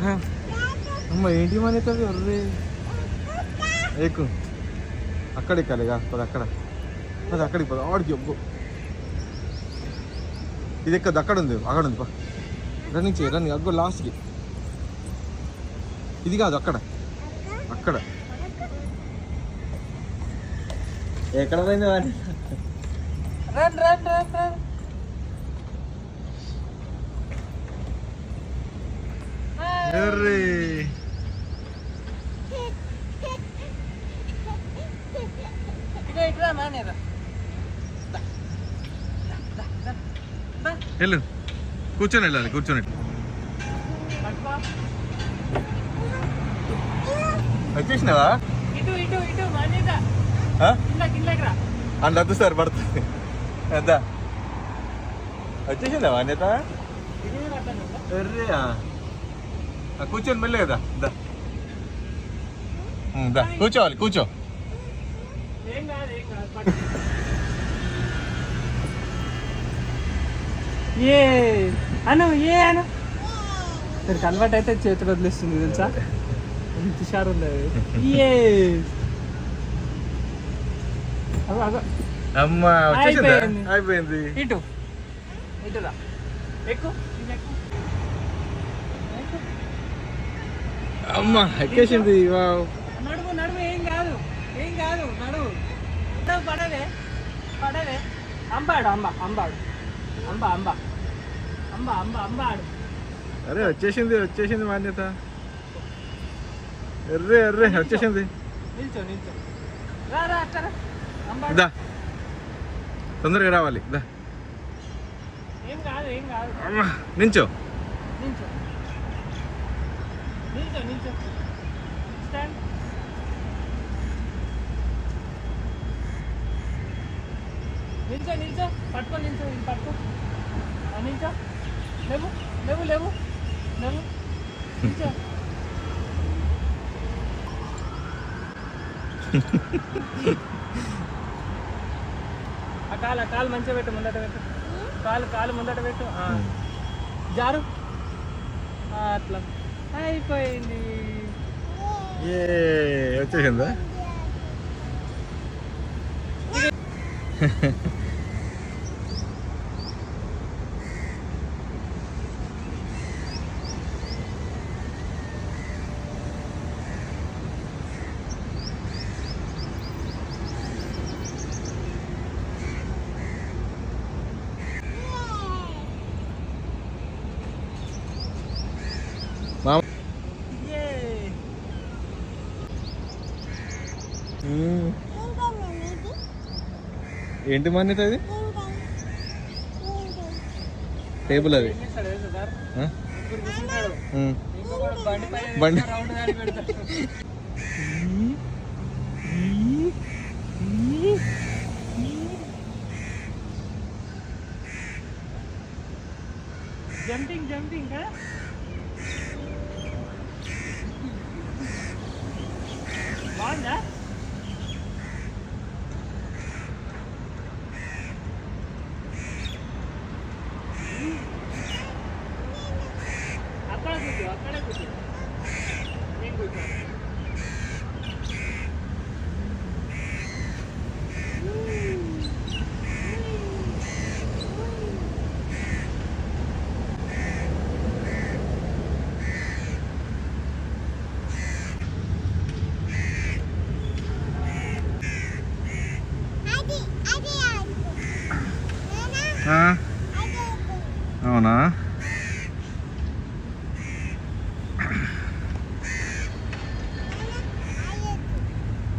అమ్మ ఏంటి మానేతుంది అర్రే ఎక్కు అక్కడ ఎక్కాలిగా పది అక్కడ అది అక్కడికి పద ఆడికి ఒగ్గు ఇది ఎక్కదు అక్కడ ఉంది పా రన్నింగ్ చేయి రన్నింగ్ అగ్గో లాస్ట్కి ఇది కాదు అక్కడ అక్కడ ఎక్కడ పోయింది వాడి run run run run array వెళ్ళు కూర్చొని వెళ్ళాలి కూర్చొని వచ్చేసినావా అంత వద్దు సార్ పడుతుంది ఎంత వచ్చేసిందా అన్యత అర్రే కూర్చొని మెల్లి కదా దా కూర్చోవాలి కూర్చో ఏ అను కన్వర్ట్ అయితే చేతులు వదిలేస్తుంది తెలుసా ఇంత హుషారు ఉంది ఏ అమ్మా అయిపోయింది ఇటురా ఎక్కు అమ్మా ఎక్కేసింది నడుము ఏం కాదు నడువు పడవే అంబాడు అంబాడు అరే వచ్చేసింది మాన్యత ఎర్రే వచ్చేసింది నిల్చో రా అక్కడ దా తొందరగా రావాలి దా ఏం కాదు అమ్మా నించో స్టాండ్ నిల్చో పట్టుకో నిల్చో నిల్చో లేవు నిల్చో ఆ కాలు మంచిగా పెట్టు ముందట పెట్టు కాలు ముందట పెట్టు జారు అట్లా అయిపోయింది వచ్చేసిందా ఏంటి మాన్యత అది టేబుల్ అది బండి జంపింగ్ బాగుందా అక్కడే కూర్చో నేను కూర్చో అవునా